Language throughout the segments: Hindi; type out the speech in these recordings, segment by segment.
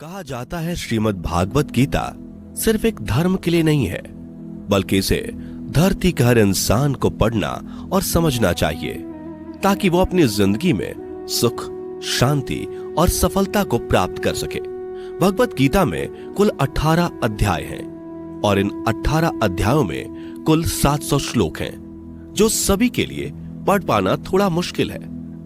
कहा जाता है श्रीमद् भागवत गीता सिर्फ एक धर्म के लिए नहीं है, बल्कि इसे धरती के हर इंसान को पढ़ना और समझना चाहिए ताकि वो अपनी जिंदगी में सुख, शांति और सफलता को प्राप्त कर सके। भगवत गीता में कुल 18 अध्याय हैं और इन 18 अध्यायों में कुल 700 श्लोक हैं, जो सभी के लिए पढ़ पाना थोड़ा मुश्किल है।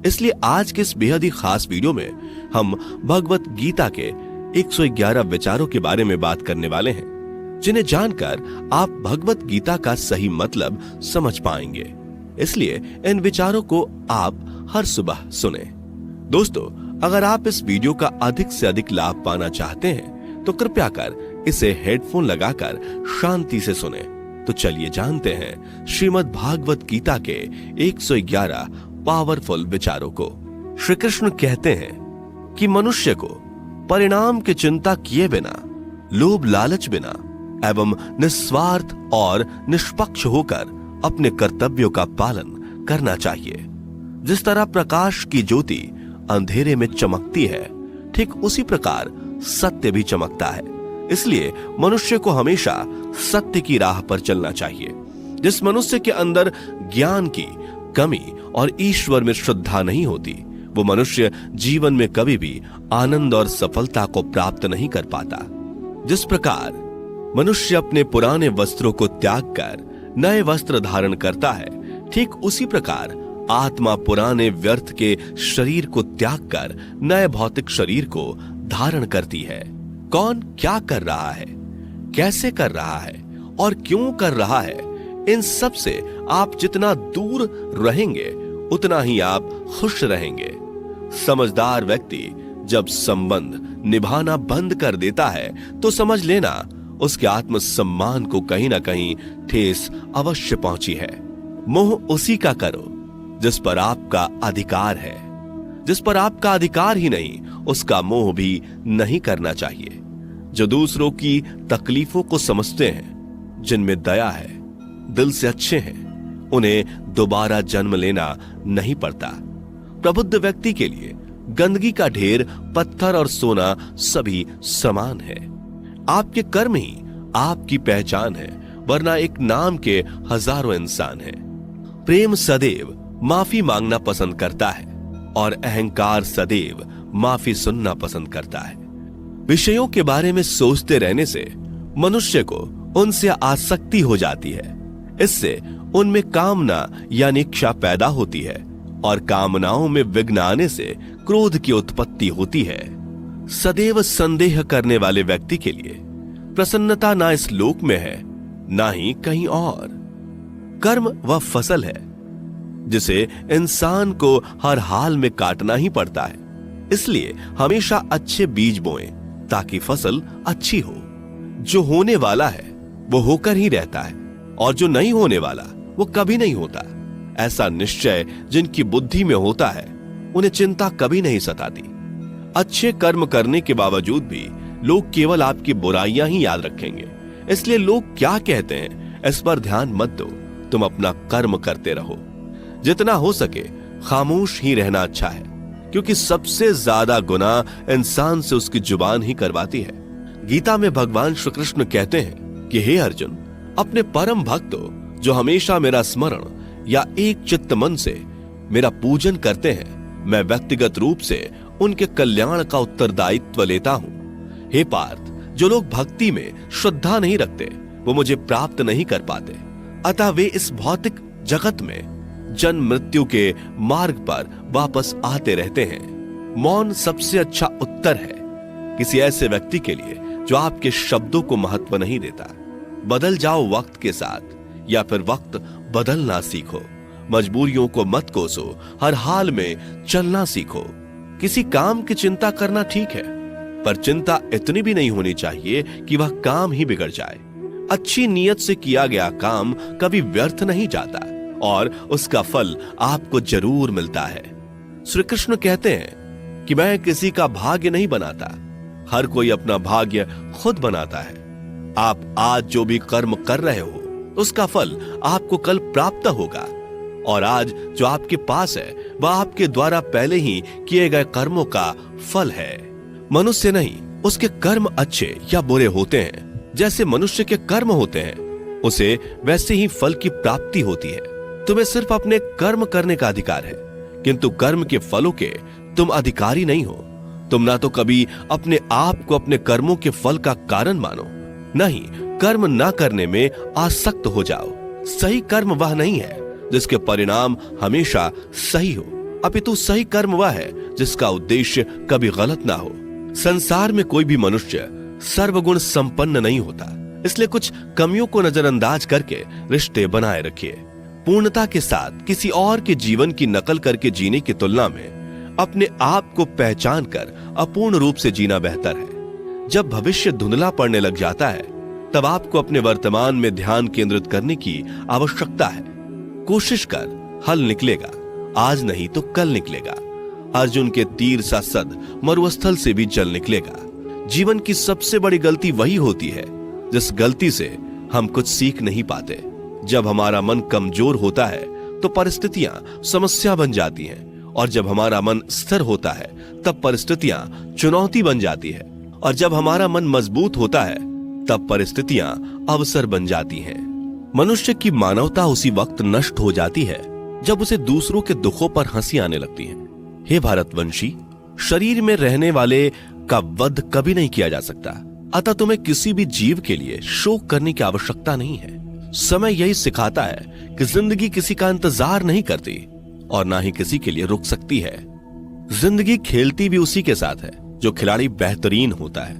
इसलिए आज के इस बेहद ही खास वीडियो में हम भगवत गीता के 111 विचारों के बारे में बात करने वाले हैं, जिन्हें जानकर आप भगवत गीता का सही मतलब समझ पाएंगे। इसलिए इन विचारों को आप हर सुबह सुने। दोस्तों, अगर आप इस वीडियो का अधिक से अधिक लाभ पाना चाहते हैं तो कृपया कर इसे हेडफोन लगाकर शांति से सुने। तो चलिए जानते हैं श्रीमद् भागवत गीता के 111 पावरफुल विचारों को। श्री कृष्ण कहते हैं कि मनुष्य को परिणाम की चिंता किए बिना, लोभ लालच बिना एवं निस्वार्थ और निष्पक्ष होकर अपने कर्तव्यों का पालन करना चाहिए। जिस तरह प्रकाश की ज्योति अंधेरे में चमकती है, ठीक उसी प्रकार सत्य भी चमकता है। इसलिए मनुष्य को हमेशा सत्य की राह पर चलना चाहिए। जिस मनुष्य के अंदर ज्ञान की कमी और ईश्वर में श्रद्धा नहीं होती, वो मनुष्य जीवन में कभी भी आनंद और सफलता को प्राप्त नहीं कर पाता। जिस प्रकार मनुष्य अपने पुराने वस्त्रों को त्याग कर नए वस्त्र धारण करता है, ठीक उसी प्रकार आत्मा पुराने व्यर्थ के शरीर को त्याग कर नए भौतिक शरीर को धारण करती है। कौन क्या कर रहा है, कैसे कर रहा है और क्यों कर रहा है, इन सब से आप जितना दूर रहेंगे उतना ही आप खुश रहेंगे। समझदार व्यक्ति जब संबंध निभाना बंद कर देता है तो समझ लेना उसके आत्मसम्मान को कहीं ना कहीं ठेस अवश्य पहुंची है। मोह उसी का करो जिस पर आपका अधिकार है। जिस पर आपका अधिकार ही नहीं, उसका मोह भी नहीं करना चाहिए। जो दूसरों की तकलीफों को समझते हैं, जिनमें दया है, दिल से अच्छे हैं, उन्हें दोबारा जन्म लेना नहीं पड़ता। प्रबुद्ध व्यक्ति के लिए गंदगी का ढेर, पत्थर और सोना सभी समान है। आपके कर्म ही आपकी पहचान है, वरना एक नाम के हजारों इंसान हैं। प्रेम सदैव माफी मांगना पसंद करता है और अहंकार सदैव माफी सुनना पसंद करता है। विषयों के बारे में सोचते रहने से मनुष्य को उनसे आसक्ति हो जाती है। इससे उनमें कामना यानी इच्छा पैदा होती है और कामनाओं में विघ्न आने से क्रोध की उत्पत्ति होती है। सदैव संदेह करने वाले व्यक्ति के लिए प्रसन्नता ना इस लोक में है, ना ही कहीं और। कर्म वह फसल है जिसे इंसान को हर हाल में काटना ही पड़ता है। इसलिए हमेशा अच्छे बीज बोएं ताकि फसल अच्छी हो। जो होने वाला है वो होकर ही रहता है और जो नहीं होने वाला वो कभी नहीं होता। ऐसा निश्चय जिनकी बुद्धि में होता है, उन्हें चिंता कभी नहीं सताती। अच्छे कर्म करने के बावजूद भी लोग केवल आपकी बुराइयां ही याद रखेंगे। इसलिए लोग क्या कहते हैं इस पर ध्यान मत दो, तुम अपना कर्म करते रहो। जितना हो सके खामोश ही रहना अच्छा है, क्योंकि सबसे ज्यादा गुनाह इंसान से उसकी जुबान ही करवाती है। गीता में भगवान श्री कृष्ण कहते हैं कि हे अर्जुन, अपने परम भक्तों जो हमेशा मेरा स्मरण या एक चित्त मन से मेरा पूजन करते हैं, मैं व्यक्तिगत रूप से उनके कल्याण का उत्तरदायित्व लेता हूं। हे पार्थ, जो लोग भक्ति में श्रद्धा नहीं रखते वो मुझे प्राप्त नहीं कर पाते। अतः वे इस भौतिक जगत में जन्म मृत्यु के मार्ग पर वापस आते रहते हैं। मौन सबसे अच्छा उत्तर है किसी ऐसे व्यक्ति के लिए जो आपके शब्दों को महत्व नहीं देता। बदल जाओ वक्त के साथ, या फिर वक्त बदलना सीखो। मजबूरियों को मत कोसो, हर हाल में चलना सीखो। किसी काम की चिंता करना ठीक है, पर चिंता इतनी भी नहीं होनी चाहिए कि वह काम ही बिगड़ जाए। अच्छी नीयत से किया गया काम कभी व्यर्थ नहीं जाता और उसका फल आपको जरूर मिलता है। श्री कृष्ण कहते हैं कि मैं किसी का भाग्य नहीं बनाता, हर कोई अपना भाग्य खुद बनाता है। आप आज जो भी कर्म कर रहे हो उसका फल आपको कल प्राप्त होगा, और आज जो आपके पास है वह आपके द्वारा पहले ही किए गए कर्मों का फल है। मनुष्य नहीं, उसके कर्म अच्छे या बुरे होते हैं, जैसे मनुष्य के कर्म होते हैं, उसे वैसे ही फल की प्राप्ति होती है। तुम्हें सिर्फ अपने कर्म करने का अधिकार है, किंतु कर्म के फलों के तुम अधिकारी नहीं हो। तुम ना तो कभी अपने आप को अपने कर्मों के फल का कारण मानो, न ही कर्म ना करने में आसक्त हो जाओ। सही कर्म वह नहीं है जिसके परिणाम हमेशा सही हो, अपितु सही कर्म वह है जिसका उद्देश्य कभी गलत ना हो। संसार में कोई भी मनुष्य सर्वगुण संपन्न नहीं होता, इसलिए कुछ कमियों को नजरअंदाज करके रिश्ते बनाए रखिए। पूर्णता के साथ किसी और के जीवन की नकल करके जीने की तुलना में अपने आप को पहचान कर अपूर्ण रूप से जीना बेहतर है। जब भविष्य धुंधला पड़ने लग जाता है, तब आपको अपने वर्तमान में ध्यान केंद्रित करने की आवश्यकता है। कोशिश कर, हल निकलेगा, आज नहीं तो कल निकलेगा। अर्जुन के तीर सा सद मरुस्थल से भी जल निकलेगा। जीवन की सबसे बड़ी गलती वही होती है जिस गलती से हम कुछ सीख नहीं पाते। जब हमारा मन कमजोर होता है तो परिस्थितियां समस्या बन जाती हैं, और जब हमारा मन स्थिर होता है तब परिस्थितियां चुनौती बन जाती है, और जब हमारा मन मजबूत होता है तब परिस्थितियां अवसर बन जाती हैं। मनुष्य की मानवता उसी वक्त नष्ट हो जाती है जब उसे दूसरों के दुखों पर हंसी आने लगती है। हे भारतवंशी, शरीर में रहने वाले का वध कभी नहीं किया जा सकता, अतः तुम्हें किसी भी जीव के लिए शोक करने की आवश्यकता नहीं है। समय यही सिखाता है कि जिंदगी किसी का इंतजार नहीं करती और ना ही किसी के लिए रुक सकती है। जिंदगी खेलती भी उसी के साथ है जो खिलाड़ी बेहतरीन होता है।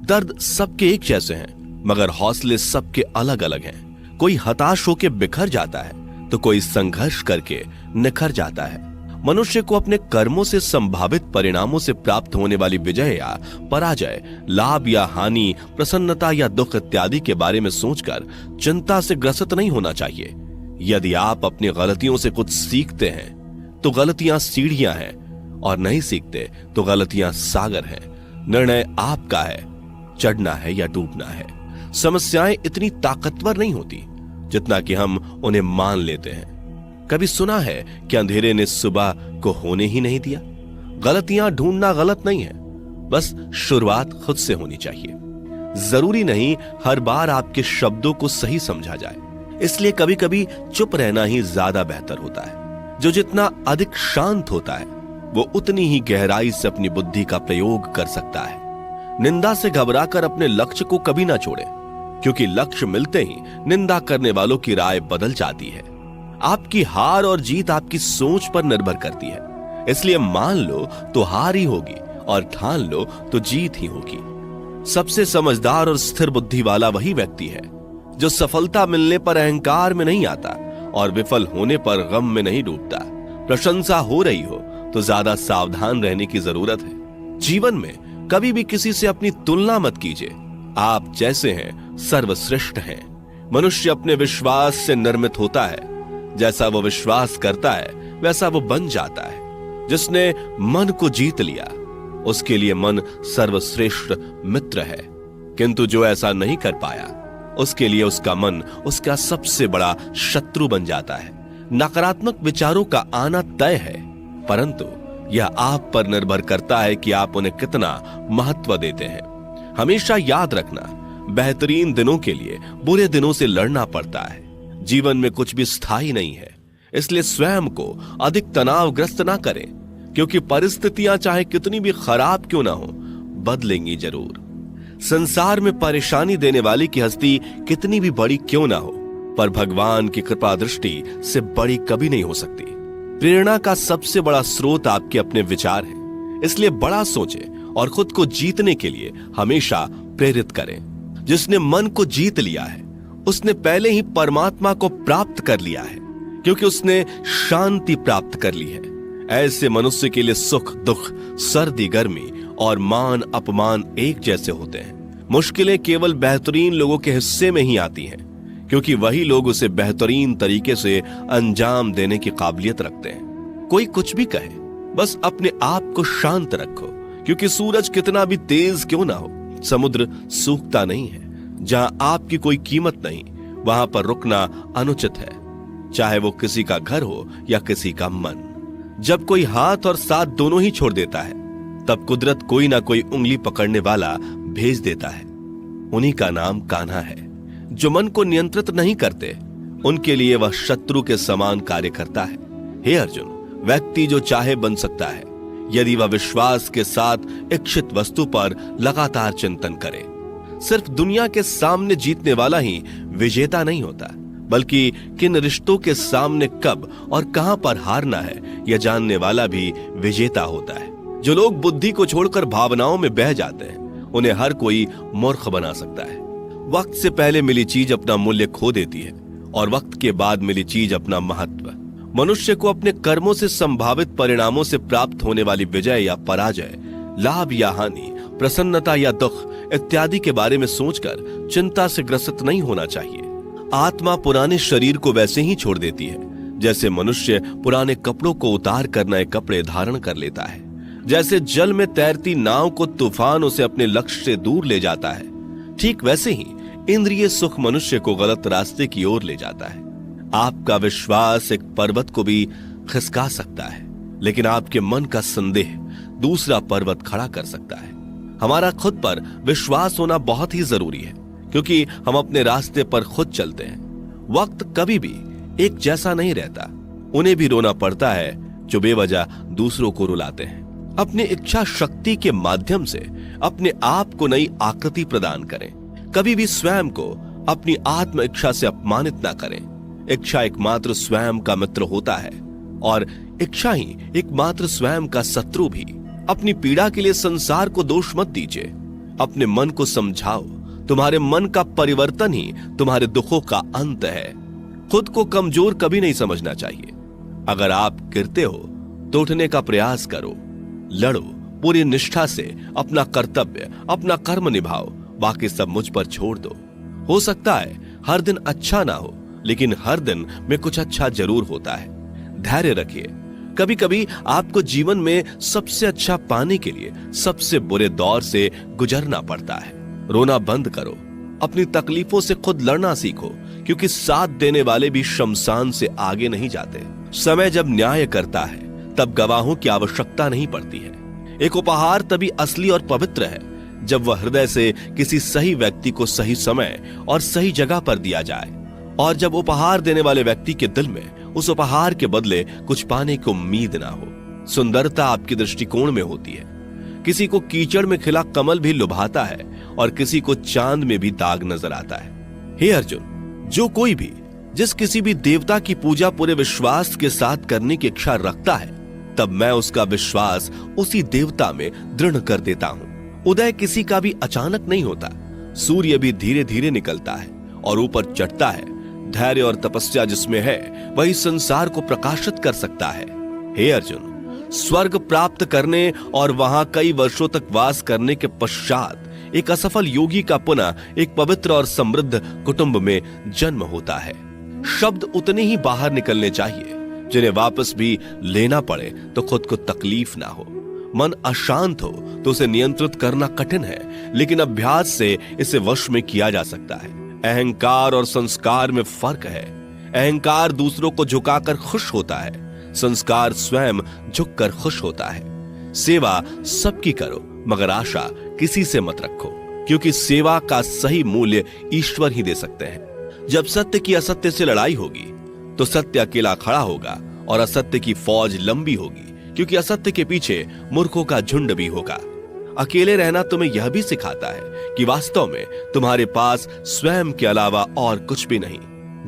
दर्द सबके एक जैसे हैं, मगर हौसले सबके अलग अलग हैं। कोई हताश होकर बिखर जाता है तो कोई संघर्ष करके निखर जाता है। मनुष्य को अपने कर्मों से संभावित परिणामों से प्राप्त होने वाली विजय या पराजय, लाभ या हानि, प्रसन्नता या दुख इत्यादि के बारे में सोचकर चिंता से ग्रसित नहीं होना चाहिए। यदि आप अपनी गलतियों से कुछ सीखते हैं तो गलतियां सीढ़ियां हैं, और नहीं सीखते तो गलतियां सागर हैं। निर्णय आपका है, चढ़ना है या डूबना है। समस्याएं इतनी ताकतवर नहीं होती जितना कि हम उन्हें मान लेते हैं। कभी सुना है कि अंधेरे ने सुबह को होने ही नहीं दिया? गलतियां ढूंढना गलत नहीं है, बस शुरुआत खुद से होनी चाहिए। जरूरी नहीं हर बार आपके शब्दों को सही समझा जाए, इसलिए कभी कभी चुप रहना ही ज्यादा बेहतर होता है। जो जितना अधिक शांत होता है वो उतनी ही गहराई से अपनी बुद्धि का प्रयोग कर सकता है। निंदा से घबराकर अपने लक्ष्य को कभी ना छोड़े, क्योंकि लक्ष्य मिलते ही निंदा करने वालों की राय बदल जाती है। आपकी हार और जीत आपकी सोच पर निर्भर करती है, इसलिए मान लो तो हार ही होगी और ठान लो तो जीत ही होगी। सबसे समझदार और स्थिर बुद्धि वाला वही व्यक्ति है जो सफलता मिलने पर अहंकार में नहीं आता और विफल होने पर गम में नहीं डूबता। प्रशंसा हो रही हो तो ज्यादा सावधान रहने की जरूरत है। जीवन में कभी भी किसी से अपनी तुलना मत कीजिए। आप जैसे हैं सर्वश्रेष्ठ हैं। मनुष्य अपने विश्वास से निर्मित होता है। जैसा वो विश्वास करता है वैसा वो बन जाता है। जिसने मन को जीत लिया उसके लिए मन सर्वश्रेष्ठ मित्र है, किंतु जो ऐसा नहीं कर पाया उसके लिए उसका मन उसका सबसे बड़ा शत्रु बन जाता है। नकारात्मक विचारों का आना तय है, परंतु यह आप पर निर्भर करता है कि आप उन्हें कितना महत्व देते हैं। हमेशा याद रखना, बेहतरीन दिनों के लिए बुरे दिनों से लड़ना पड़ता है। जीवन में कुछ भी स्थायी नहीं है, इसलिए स्वयं को अधिक तनावग्रस्त ना करें, क्योंकि परिस्थितियां चाहे कितनी भी खराब क्यों ना हो, बदलेंगी जरूर। संसार में परेशानी देने वाली की हस्ती कितनी भी बड़ी क्यों ना हो, पर भगवान की कृपा दृष्टि से बड़ी कभी नहीं हो सकती। प्रेरणा का सबसे बड़ा स्रोत आपके अपने विचार हैं, इसलिए बड़ा सोचें और खुद को जीतने के लिए हमेशा प्रेरित करें। जिसने मन को जीत लिया है उसने पहले ही परमात्मा को प्राप्त कर लिया है, क्योंकि उसने शांति प्राप्त कर ली है। ऐसे मनुष्य के लिए सुख दुख, सर्दी गर्मी और मान अपमान एक जैसे होते हैं। मुश्किलें केवल बेहतरीन लोगों के हिस्से में ही आती हैं, क्योंकि वही लोग उसे बेहतरीन तरीके से अंजाम देने की काबिलियत रखते हैं। कोई कुछ भी कहे, बस अपने आप को शांत रखो, क्योंकि सूरज कितना भी तेज क्यों ना हो, समुद्र सूखता नहीं है। जहां आपकी कोई कीमत नहीं, वहां पर रुकना अनुचित है, चाहे वो किसी का घर हो या किसी का मन। जब कोई हाथ और साथ दोनों ही छोड़ देता है तब कुदरत कोई ना कोई उंगली पकड़ने वाला भेज देता है। उन्हीं का नाम कान्हा है। जो मन को नियंत्रित नहीं करते, उनके लिए वह शत्रु के समान कार्य करता है। हे अर्जुन, व्यक्ति जो चाहे बन सकता है यदि वह विश्वास के साथ इच्छित वस्तु पर लगातार चिंतन करे। सिर्फ दुनिया के सामने जीतने वाला ही विजेता नहीं होता, बल्कि किन रिश्तों के सामने कब और कहां पर हारना है यह जानने वाला भी विजेता होता है। जो लोग बुद्धि को छोड़कर भावनाओं में बह जाते हैं, उन्हें हर कोई मूर्ख बना सकता है। वक्त से पहले मिली चीज अपना मूल्य खो देती है और वक्त के बाद मिली चीज अपना महत्व। मनुष्य को अपने कर्मों से संभावित परिणामों से प्राप्त होने वाली विजय या पराजय, लाभ या हानि, प्रसन्नता या दुख इत्यादि के बारे में सोचकर चिंता से ग्रसित नहीं होना चाहिए। आत्मा पुराने शरीर को वैसे ही छोड़ देती है जैसे मनुष्य पुराने कपड़ों को उतार कर नए कपड़े धारण कर लेता है। जैसे जल में तैरती नाव को तूफान उसे अपने लक्ष्य से दूर ले जाता है, ठीक वैसे ही इंद्रिय सुख मनुष्य को गलत रास्ते की ओर ले जाता है। आपका विश्वास एक पर्वत को भी खिसका सकता है, लेकिन आपके मन का संदेह दूसरा पर्वत खड़ा कर सकता है। हमारा खुद पर विश्वास होना बहुत ही जरूरी है, क्योंकि हम अपने रास्ते पर खुद चलते हैं। वक्त कभी भी एक जैसा नहीं रहता। उन्हें भी रोना पड़ता है जो बेवजह दूसरों को रुलाते हैं। अपनी इच्छा शक्ति के माध्यम से अपने आप को नई आकृति प्रदान करें। कभी भी स्वयं को अपनी आत्म इच्छा से अपमानित ना करें। इच्छा एकमात्र स्वयं का मित्र होता है और इच्छा ही एकमात्र स्वयं का शत्रु भी। अपनी पीड़ा के लिए संसार को दोष मत दीजिए। अपने मन को समझाओ। तुम्हारे मन का परिवर्तन ही तुम्हारे दुखों का अंत है। खुद को कमजोर कभी नहीं समझना चाहिए। अगर आप गिरते हो तो उठने का प्रयास करो, लड़ो, पूरी निष्ठा से अपना कर्तव्य, अपना कर्म निभाओ, बाकी सब मुझ पर छोड़ दो। हो सकता है हर दिन अच्छा ना हो, लेकिन हर दिन में कुछ अच्छा जरूर होता है। धैर्य रखिए। कभी कभी आपको जीवन में सबसे अच्छा पाने के लिए सबसे बुरे दौर से गुजरना पड़ता है। रोना बंद करो। अपनी तकलीफों से खुद लड़ना सीखो, क्योंकि साथ देने वाले भी शमशान से आगे नहीं जाते। समय जब न्याय करता है तब गवाहों की आवश्यकता नहीं पड़ती है। एक उपहार तभी असली और पवित्र है जब वह हृदय से किसी सही व्यक्ति को सही समय और सही जगह पर दिया जाए, और जब उपहार देने वाले व्यक्ति के दिल में उस उपहार के बदले कुछ पाने की उम्मीद ना हो। सुंदरता आपके दृष्टिकोण में होती है। किसी को कीचड़ में खिला कमल भी लुभाता है और किसी को चांद में भी दाग नजर आता है। हे अर्जुन, जो कोई भी जिस किसी भी देवता की पूजा पूरे विश्वास के साथ करने की इच्छा रखता है, तब मैं उसका विश्वास उसी देवता में दृढ़ कर देता हूं। उदय किसी का भी अचानक नहीं होता। सूर्य भी धीरे धीरे निकलता है और ऊपर चढ़ता है। धैर्य और तपस्या जिसमें है वही संसार को प्रकाशित कर सकता है। हे अर्जुन, स्वर्ग प्राप्त करने और वहां कई वर्षों तक वास करने के पश्चात एक असफल योगी का पुनः एक पवित्र और समृद्ध कुटुंब में जन्म होता है। शब्द उतने ही बाहर निकलने चाहिए जिन्हें वापस भी लेना पड़े तो खुद को तकलीफ ना हो। मन अशांत हो तो उसे नियंत्रित करना कठिन है, लेकिन अभ्यास से इसे वश में किया जा सकता है। अहंकार और संस्कार में फर्क है। अहंकार दूसरों को झुकाकर खुश होता है, संस्कार स्वयं झुककर खुश होता है। सेवा सबकी करो, मगर आशा किसी से मत रखो, क्योंकि सेवा का सही मूल्य ईश्वर ही दे सकते हैं। जब सत्य की असत्य से लड़ाई होगी तो सत्य अकेला खड़ा होगा और असत्य की फौज लंबी होगी, क्योंकि असत्य के पीछे मूर्खों का झुंड भी होगा। अकेले रहना तुम्हें यह भी सिखाता है कि वास्तव में तुम्हारे पास स्वयं के अलावा और कुछ भी नहीं।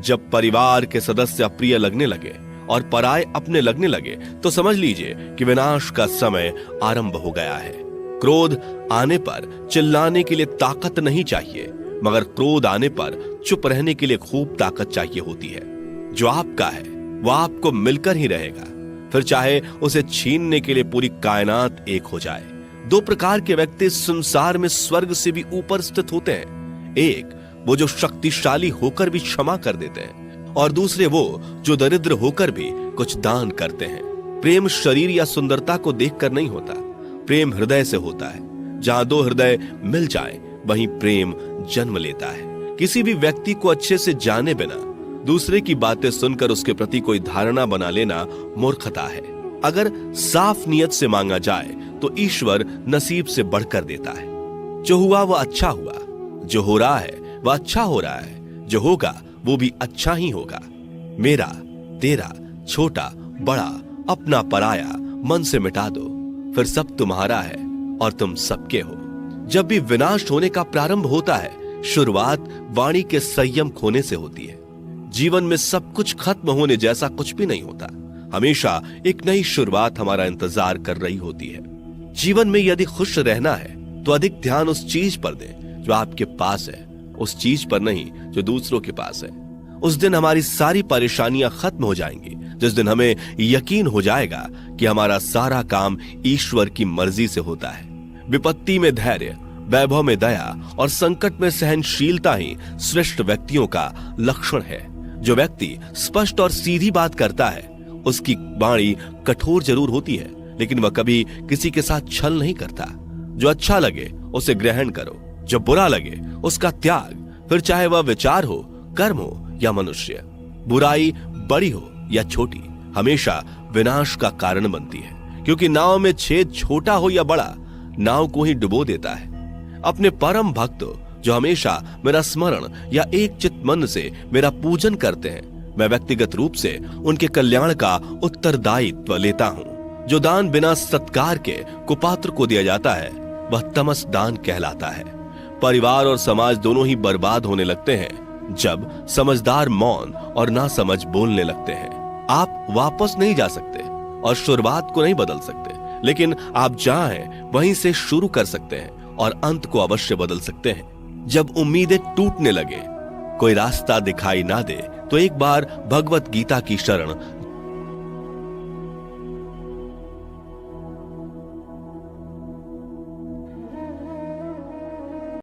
जब परिवार के सदस्य अप्रिय लगने लगे और पराये अपने लगने लगे तो समझ लीजिए कि विनाश का समय आरंभ हो गया है। क्रोध आने पर चिल्लाने के लिए ताकत नहीं चाहिए, मगर क्रोध आने पर चुप रहने के लिए खूब ताकत चाहिए होती है। जो आपका है वह आपको मिलकर ही रहेगा, फिर चाहे उसे छीनने के लिए पूरी कायनात एक हो जाए। दो प्रकार के व्यक्ति संसार में स्वर्ग से भी ऊपर स्थित होते हैं। एक वो जो शक्तिशाली होकर भी क्षमा कर देते हैं, और दूसरे वो जो दरिद्र होकर भी कुछ दान करते हैं। प्रेम शरीर या सुंदरता को देखकर नहीं होता, प्रेम हृदय से होता है। जहां दो हृदय मिल जाएं, वहीं प्रेम जन्म लेता है। किसी भी व्यक्ति को अच्छे से जाने बिना दूसरे की बातें सुनकर उसके प्रति कोई धारणा बना लेना मूर्खता है। अगर साफ नियत से मांगा जाए तो ईश्वर नसीब से बढ़कर देता है। जो हुआ वह अच्छा हुआ, जो हो रहा है वह अच्छा हो रहा है, जो होगा वो भी अच्छा ही होगा। मेरा, तेरा, छोटा, बड़ा, अपना, पराया मन से मिटा दो, फिर सब तुम्हारा है और तुम सबके हो। जब भी विनाश होने का प्रारंभ होता है, शुरुआत वाणी के संयम खोने से होती है। जीवन में सब कुछ खत्म होने जैसा कुछ भी नहीं होता। हमेशा एक नई शुरुआत हमारा इंतजार कर रही होती है। जीवन में यदि खुश रहना है तो अधिक ध्यान उस चीज पर दें जो आपके पास है, उस चीज पर नहीं जो दूसरों के पास है। उस दिन हमारी सारी परेशानियां खत्म हो जाएंगी, जिस दिन हमें यकीन हो जाएगा कि हमारा सारा काम ईश्वर की मर्जी से होता है। विपत्ति में धैर्य, वैभव में दया और संकट में सहनशीलता ही श्रेष्ठ व्यक्तियों का लक्षण है। जो व्यक्ति स्पष्ट और सीधी बात करता है, उसकी वाणी कठोर जरूर होती है, लेकिन वह कभी किसी के साथ छल नहीं करता। जो अच्छा लगे उसे ग्रहण करो, जो बुरा लगे उसका त्याग, फिर चाहे वह विचार हो, कर्म हो या मनुष्य। बुराई बड़ी हो या छोटी हमेशा विनाश का कारण बनती है, क्योंकि नाव में छेद छोटा हो या बड़ा, नाव को ही डुबो देता है। अपने परम भक्तों जो हमेशा मेरा स्मरण या एक चित्त मन से मेरा पूजन करते हैं, मैं व्यक्तिगत रूप से उनके कल्याण का उत्तरदायित्व लेता हूं। जो दान बिना सत्कार के कुपात्र को दिया जाता है वह तमस दान कहलाता है। परिवार और समाज दोनों ही बर्बाद होने लगते हैं जब समझदार मौन और ना समझ बोलने लगते हैं। आप वापस नहीं जा सकते और शुरुआत को नहीं बदल सकते, लेकिन आप चाहें वहीं से शुरू कर सकते हैं और अंत को अवश्य बदल सकते हैं। जब उम्मीदें टूटने लगे, कोई रास्ता दिखाई ना दे, तो एक बार भगवत गीता की शरण